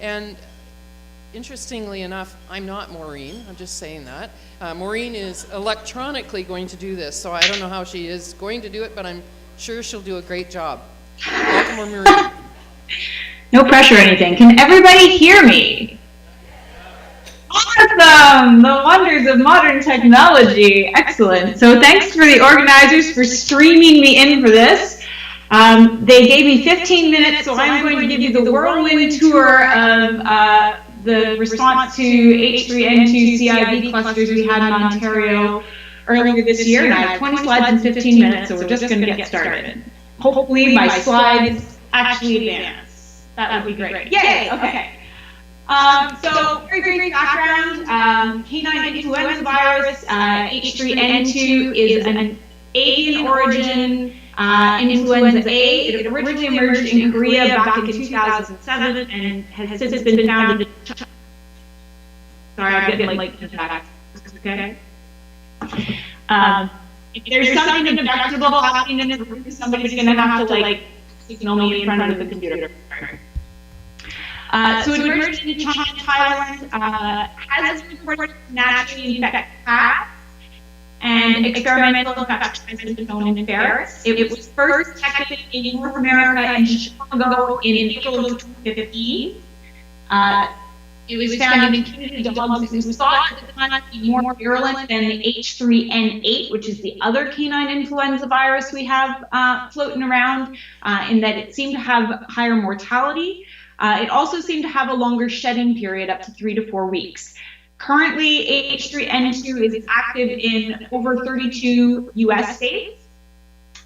And interestingly enough, I'm not Maureen. I'm just saying that. Maureen is electronically going to do this, so I don't know how she is going to do it, but I'm sure she'll do a great job. Welcome, Maureen. No pressure or anything. Can everybody hear me? Awesome! The wonders of modern technology. Excellent. So thanks for the organizers for streaming me in for this. They gave me 15 minutes, so I'm going to give you the whirlwind tour of the response to H3N2 CIV clusters we had in Ontario earlier this year. And I have 20 slides in 15 minutes, so we're just going to get started. Hopefully my slides actually advance. That would be great. Yay! Okay. So, very brief background, canine influenza virus, H3N2 is an avian origin influenza A. It originally emerged in Korea back in 2007 and has since been found in Sorry, I'm getting like attacked. Okay. If there's something objectionable happening in the room, somebody's going to have to like signal me in front of the computer. So it emerged in China and Thailand, has been reported to naturally infect cats, and experimental infection has been shown in ferrets. It was first detected in North America and Chicago in April of 2015. It was found in Canadian dogs. It was thought at the time to be more virulent than the H3N8, which is the other canine influenza virus we have floating around, in that it seemed to have higher mortality. It also seemed to have a longer shedding period, up to 3 to 4 weeks. Currently, H3N2 is active in over 32 US states.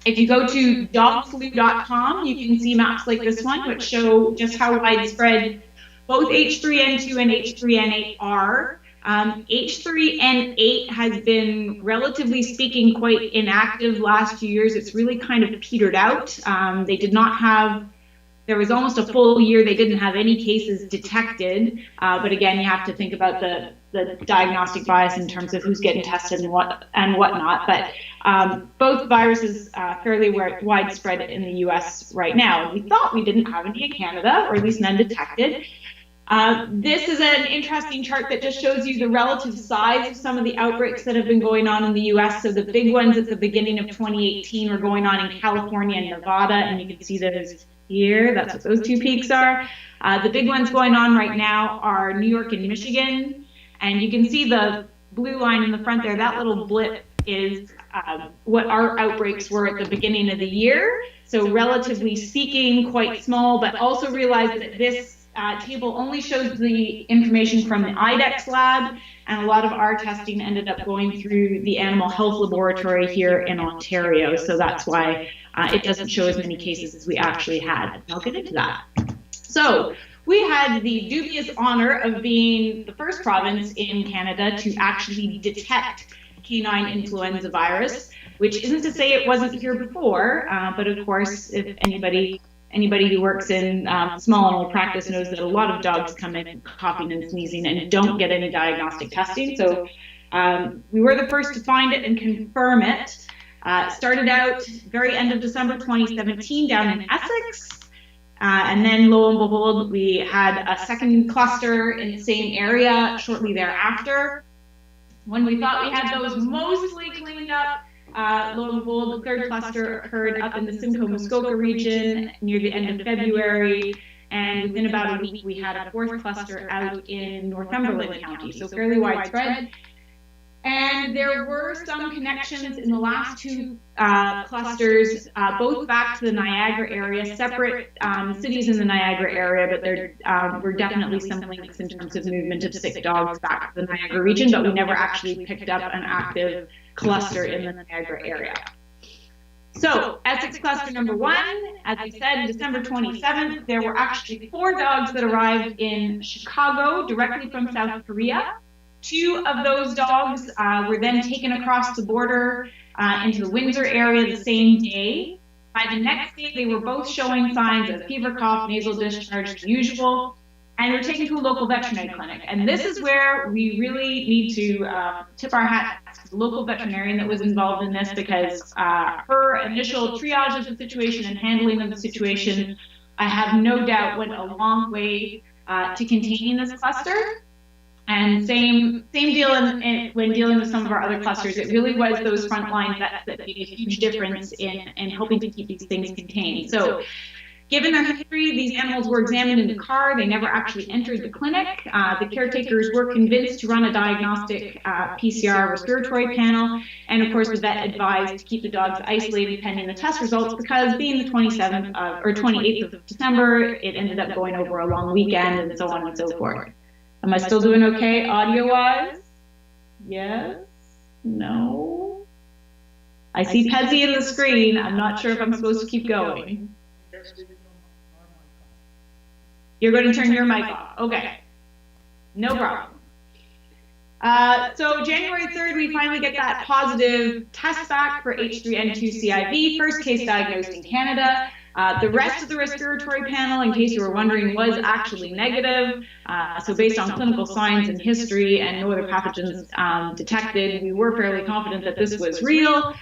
If you go to dogflu.com, you can see maps like this one, which show just how widespread both H3N2 and H3N8 are. H3N8 has been, relatively speaking, quite inactive last few years. It's really kind of petered out. They did not have There was almost a full year they didn't have any cases detected, but again, you have to think about the diagnostic bias in terms of who's getting tested and whatnot. But both viruses fairly widespread in the U.S. right now. We thought we didn't have any in Canada, or at least none detected. This is an interesting chart that just shows you the relative size of some of the outbreaks that have been going on in the U.S. So the big ones at the beginning of 2018 were going on in California and Nevada, and you can see those here. That's what those two peaks are. The big ones going on right now are New York and Michigan, and you can see the blue line in the front there. That little blip is what our outbreaks were at the beginning of the year. So relatively speaking, quite small, but also realize that this table only shows the information from the IDEX lab, and a lot of our testing ended up going through the animal health laboratory here in Ontario, so that's why it doesn't show as many cases as we actually had. I'll get into that. So we had the dubious honor of being the first province in Canada to actually detect canine influenza virus, which isn't to say it wasn't here before, but of course, if anybody who works in small animal practice knows that a lot of dogs come in coughing and sneezing and don't get any diagnostic testing. So we were the first to find it and confirm it. Started out very end of December 2017 down in Essex. And then lo and behold, we had a second cluster in the same area shortly thereafter. When we thought we had those mostly cleaned up, lo and behold, the third cluster occurred up in the Simcoe-Muskoka region near the end of February, and within about a week we had a fourth cluster out in Northumberland County, so fairly widespread. And there were some connections in the last two clusters, both back to the Niagara area, separate cities in the Niagara area, but there were definitely some links in terms of movement of sick dogs back to the Niagara region, but we never actually picked up an active cluster in the Niagara area. So, Essex cluster number 1, as I said, December 27th, there were actually 4 dogs that arrived in Chicago directly from South Korea. 2 of those dogs were then taken across the border into the Windsor area the same day. By the next day, they were both showing signs of fever, cough, nasal discharge, the usual, and were taken to a local veterinary clinic. And this is where we really need to tip our hats to the local veterinarian that was involved in this, because her initial triage of the situation and handling of the situation, I have no doubt, went a long way to containing this cluster. And same deal when dealing with some of our other clusters. It really was those frontline vets that made a huge difference in helping to keep these things contained. So given their history, these animals were examined in the car. They never actually entered the clinic. The caretakers were convinced to run a diagnostic PCR respiratory panel. And of course, the vet advised to keep the dogs isolated pending the test results because being the 27th or 28th of December, it ended up going over a long weekend and so on and so forth. Am I still doing okay audio-wise? Yes? No? I see Pezzy in the screen. I'm not sure if I'm supposed to keep going. You're going to turn your mic off. Okay. No problem. So January 3rd, we finally get that positive test back for H3N2 CIV, first case diagnosed in Canada. The rest of the respiratory panel, in case you were wondering, was actually negative. So based on clinical signs and history and no other pathogens detected, we were fairly confident that this was real.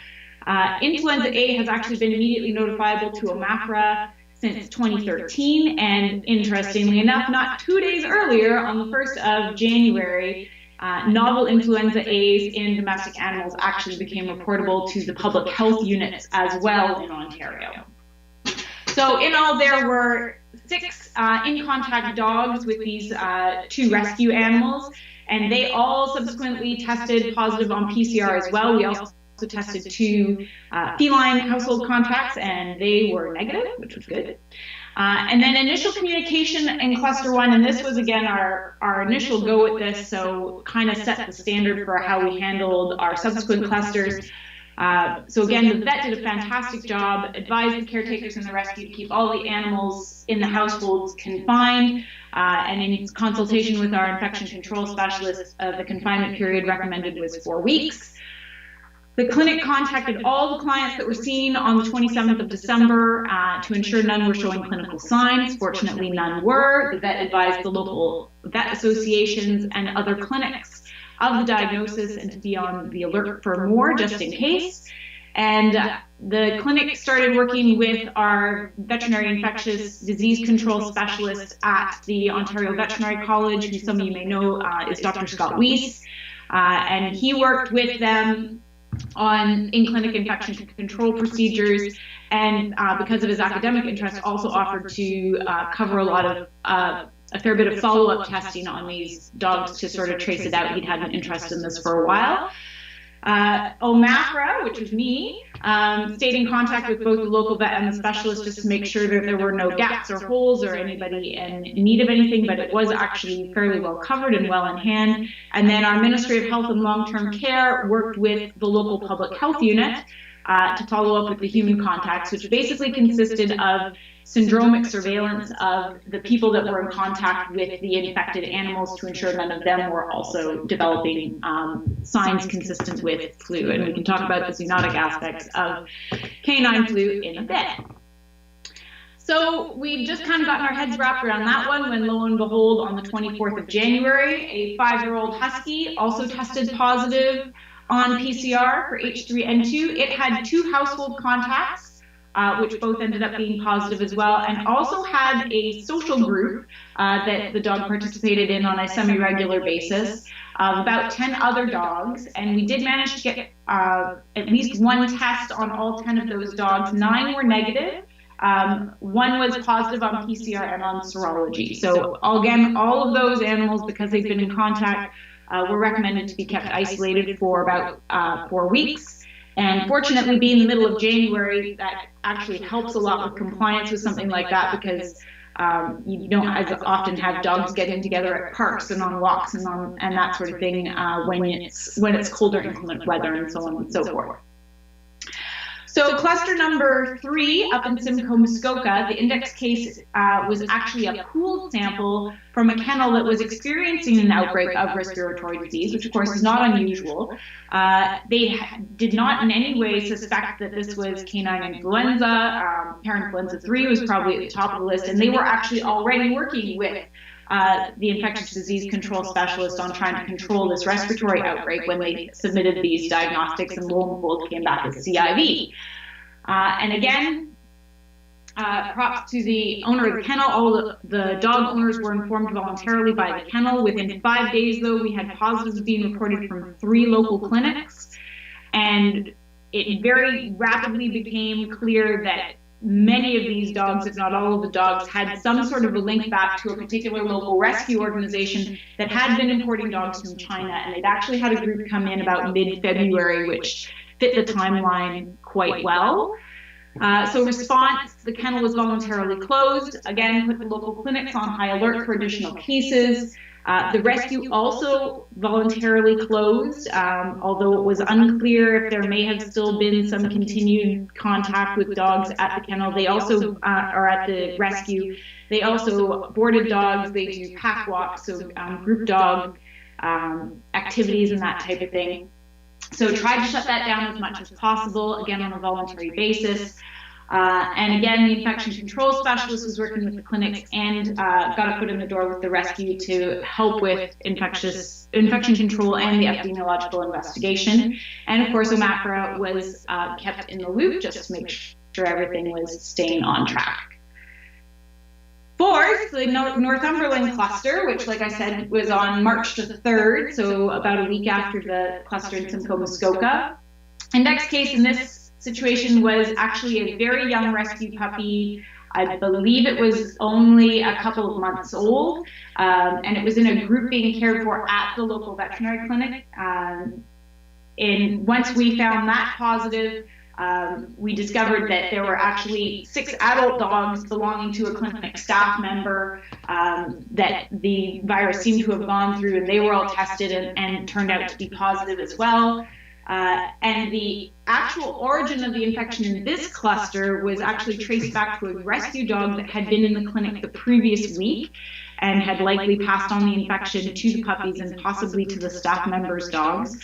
Influenza A has actually been immediately notifiable to OMAFRA since 2013, and interestingly enough, not 2 days earlier, on the 1st of January, novel influenza A's in domestic animals actually became reportable to the public health units as well in Ontario. So in all, there were 6 in-contact dogs with these 2 rescue animals, and they all subsequently tested positive on PCR as well. We also tested 2 feline household contacts, and they were negative, which was good. And then initial communication in cluster 1, and this was again our initial go at this, so kind of set the standard for how we handled our subsequent clusters. So again, the vet did a fantastic job, advised the caretakers and the rescue to keep all the animals in the households confined, and in consultation with our infection control specialist, the confinement period recommended was 4 weeks. The clinic contacted all the clients that were seen on the 27th of December to ensure none were showing clinical signs. Fortunately, none were. The vet advised the local vet associations and other clinics of the diagnosis and to be on the alert for more just in case. And the clinic started working with our veterinary infectious disease control specialist at the Ontario Veterinary College, who some of you may know is Dr. Scott Weiss. And he worked with them on in-clinic infection control procedures, and because of his academic interest, also offered to cover a lot of a fair bit of follow-up testing on these dogs to sort of trace it out. He'd had an interest in this for a while. OMAFRA, which was me, stayed in contact with both the local vet and the specialist just to make sure that there were no gaps or holes or anybody in need of anything, but it was actually fairly well covered and well in hand. And then our Ministry of Health and Long-Term Care worked with the local public health unit to follow up with the human contacts, which basically consisted of syndromic surveillance of the people that were in contact with the infected animals to ensure none of them were also developing signs consistent with flu. And we can talk about the zoonotic aspects of canine flu in a bit. So we just kind of gotten our heads wrapped around that one when, lo and behold, on the 24th of January, a 5-year-old husky also tested positive on PCR for H3N2. It had 2 household contacts, which both ended up being positive as well, and also had a social group that the dog participated in on a semi-regular basis of about 10 other dogs, and we did manage to get at least 1 test on all 10 of those dogs. 9 were negative. 1 was positive on PCR and on serology. So again, all of those animals, because they've been in contact, were recommended to be kept isolated for about 4 weeks. And fortunately, being the middle of January, that actually helps a lot with compliance with something like that, because you don't as often have dogs getting together at parks and on walks and that sort of thing when it's colder inclement weather and so on and so forth. So cluster number 3 up in Simcoe, Muskoka, the index case was actually a pooled sample from a kennel that was experiencing an outbreak of respiratory disease, which of course is not unusual. They did not in any way suspect that this was canine influenza. Parainfluenza 3 was probably at the top of the list, and they were actually already working with the infectious disease control specialist on trying to control this respiratory outbreak when they submitted these diagnostics, and lo and behold came back as CIV. And again, props to the owner of the kennel. All the dog owners were informed voluntarily by the kennel. Within 5 days, though, we had positives being reported from 3 local clinics. And it very rapidly became clear that many of these dogs, if not all of the dogs, had some sort of a link back to a particular local rescue organization that had been importing dogs from China. And they'd actually had a group come in about mid-February, which fit the timeline quite well. So response, the kennel was voluntarily closed. Again, put the local clinics on high alert for additional cases. The rescue also voluntarily closed, although it was unclear if there may have still been some continued contact with dogs at the kennel. They also, or at the rescue, they also boarded dogs. They do pack walks, so group dog activities and that type of thing. So tried to shut that down as much as possible, again on a voluntary basis. And again, the infection control specialist was working with the clinics and got a foot in the door with the rescue to help with infection control and the epidemiological investigation. And of course, OMAPRA was kept in the loop just to make sure everything was staying on track. Fourth, the Northumberland cluster, which, like I said, was on March the 3rd, so about a week after the cluster in Simcoe, Muskoka. Index case in this situation was actually a very young rescue puppy. I believe it was only a couple of months old, and it was in a group being cared for at the local veterinary clinic. And once we found that positive, we discovered that there were actually 6 adult dogs belonging to a clinic staff member that the virus seemed to have gone through, and they were all tested and turned out to be positive as well. And the actual origin of the infection in this cluster was actually traced back to a rescue dog that had been in the clinic the previous week and had likely passed on the infection to the puppies and possibly to the staff members' dogs.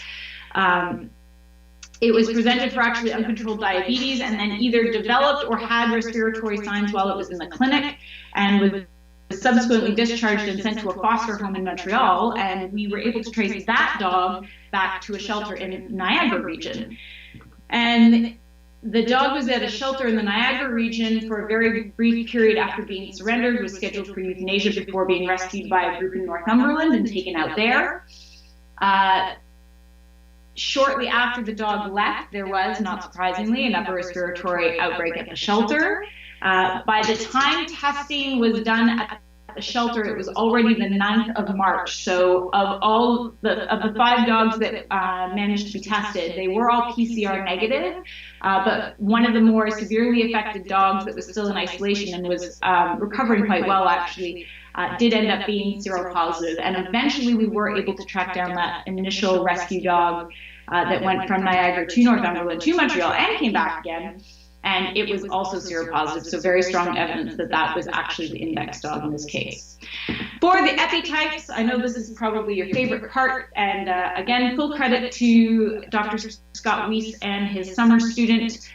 It was presented for actually uncontrolled diabetes and then either developed or had respiratory signs while it was in the clinic and was subsequently discharged and sent to a foster home in Montreal. And we were able to trace that dog back to a shelter in Niagara region. And the dog was at a shelter in the Niagara region for a very brief period after being surrendered, was scheduled for euthanasia before being rescued by a group in Northumberland and taken out there. Shortly after the dog left, there was, not surprisingly, an upper respiratory outbreak at the shelter. By the time testing was done at the shelter, it was already the 9th of March. So of the 5 dogs that managed to be tested, they were all PCR negative. But one of the more severely affected dogs that was still in isolation and was recovering quite well, actually, did end up being seropositive. And eventually we were able to track down that initial rescue dog that went from Niagara to Northumberland to Montreal and came back again. And it was also seropositive, so very strong evidence that that was actually the index dog in this case. For the epitypes, I know this is probably your favorite part, and again, full credit to Dr. Scott Weiss and his summer student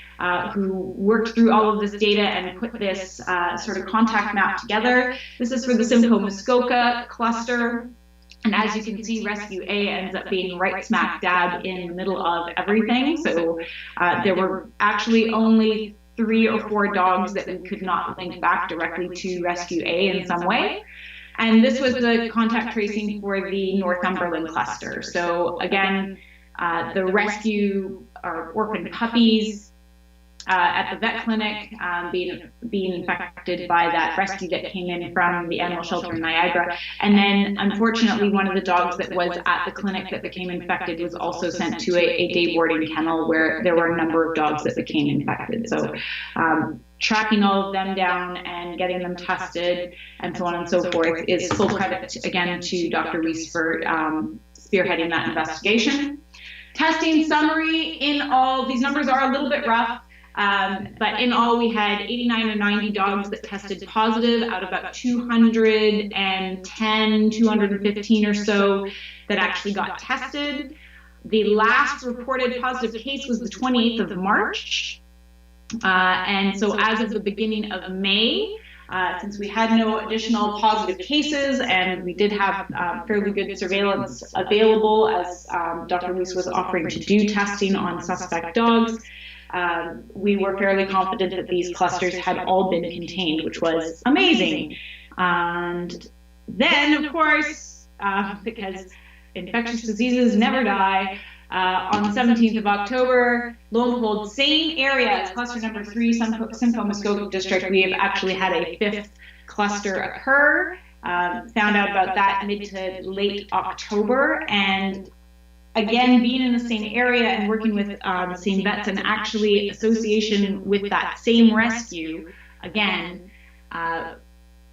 who worked through all of this data and put this sort of contact map together. This is for the Simcoe Muskoka cluster. And as you can see, Rescue A ends up being right smack dab in the middle of everything. So there were actually only 3 or 4 dogs that we could not link back directly to Rescue A in some way. And this was the contact tracing for the Northumberland cluster. So again, the rescue or orphan puppies at the vet clinic being infected by that rescue that came in from the animal shelter in Niagara. And then, unfortunately, one of the dogs that was at the clinic that became infected was also sent to a day boarding kennel where there were a number of dogs that became infected. So tracking all of them down and getting them tested and so on and so forth is full credit, again, to Dr. Weiss for spearheading that investigation. Testing summary, in all, these numbers are a little bit rough. But in all, we had 89 or 90 dogs that tested positive out of about 210, 215 or so that actually got tested. The last reported positive case was the 28th of March. And so as of the beginning of May, since we had no additional positive cases and we did have fairly good surveillance available as Dr. Weiss was offering to do testing on suspect dogs, we were fairly confident that these clusters had all been contained, which was amazing. And then, of course, because infectious diseases never die, on the 17th of October, lo and behold, same area as cluster number 3, Simcoe Muskoka District, we have actually had a 5th cluster occur. Found out about that mid to late October, and again, being in the same area and working with the same vets and actually association with that same rescue, again,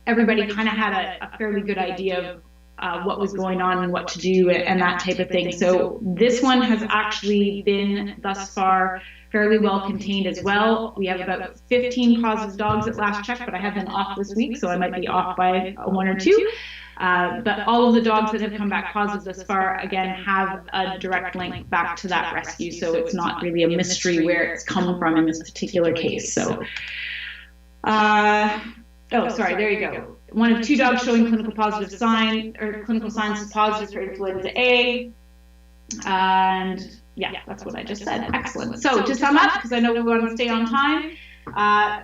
everybody kind of had a fairly good idea of what was going on and what to do and that type of thing. So this one has actually been thus far fairly well contained as well. We have about 15 positive dogs at last check, but I have been off this week, so I might be off by 1 or 2. But all of the dogs that have come back positive thus far, again, have a direct link back to that rescue. So it's not really a mystery where it's come from in this particular case. So, oh, sorry, there you go. One of 2 dogs showing clinical signs positive for influenza A. And yeah, that's what I just said. Excellent. So to sum up, because I know we want to stay on time,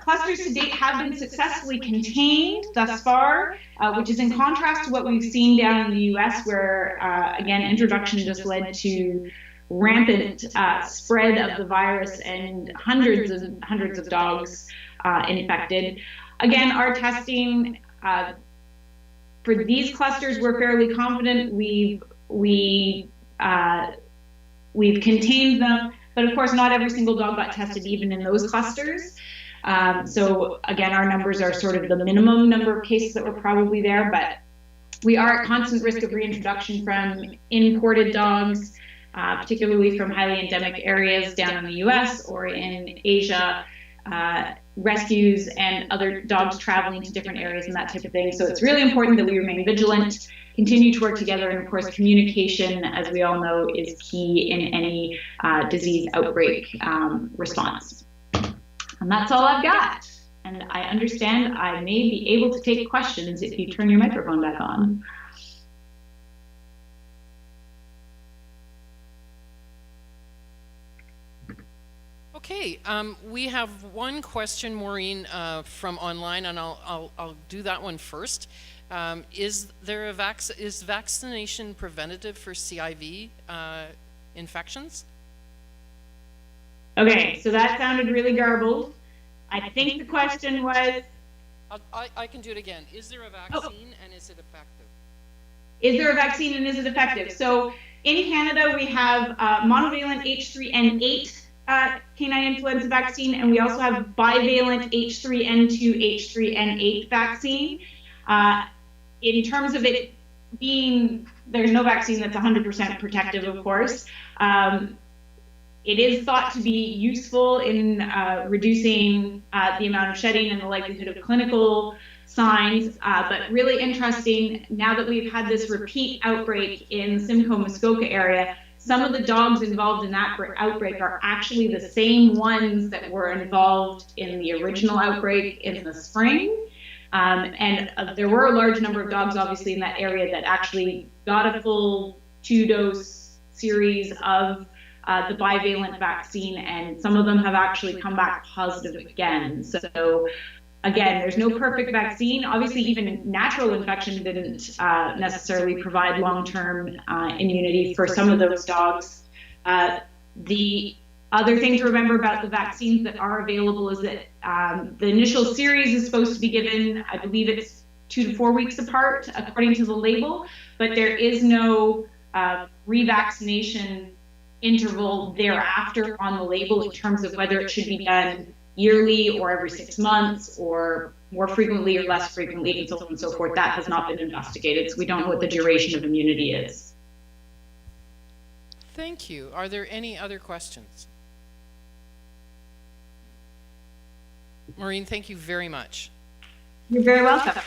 clusters to date have been successfully contained thus far, which is in contrast to what we've seen down in the US, where, again, introduction just led to rampant spread of the virus and hundreds of dogs infected. Again, our testing for these clusters, we're fairly confident we've contained them, but of course not every single dog got tested even in those clusters. So again, our numbers are sort of the minimum number of cases that were probably there, but we are at constant risk of reintroduction from imported dogs, particularly from highly endemic areas down in the US or in Asia, rescues and other dogs traveling to different areas and that type of thing. So it's really important that we remain vigilant, continue to work together, and of course communication, as we all know, is key in any disease outbreak response. And that's all I've got. And I understand I may be able to take questions if you turn your microphone back on. Okay, we have one question, Maureen, from online, and I'll do that one first. Is vaccination preventative for CIV infections? Okay, so that sounded really garbled. I think the question was... I can do it again. Is there a vaccine and is it effective? Is there a vaccine and is it effective? So in Canada, we have monovalent H3N8 canine influenza vaccine, and we also have bivalent H3N2 H3N8 vaccine. In terms of it being, there's no vaccine that's 100% protective, of course. It is thought to be useful in reducing the amount of shedding and the likelihood of clinical signs, but really interesting, now that we've had this repeat outbreak in the Simcoe Muskoka area, some of the dogs involved in that outbreak are actually the same ones that were involved in the original outbreak in the spring. There were a large number of dogs, obviously, in that area that actually got a full 2-dose series of the bivalent vaccine, and some of them have actually come back positive again. So again, there's no perfect vaccine. Obviously, even natural infection didn't necessarily provide long-term immunity for some of those dogs. The other thing to remember about the vaccines that are available is that the initial series is supposed to be given, I believe it's 2 to 4 weeks apart, according to the label, but there is no revaccination interval thereafter on the label in terms of whether it should be done yearly or every 6 months or more frequently or less frequently, and so on and so forth. That has not been investigated, so we don't know what the duration of immunity is. Thank you. Are there any other questions? Maureen, thank you very much. You're very welcome.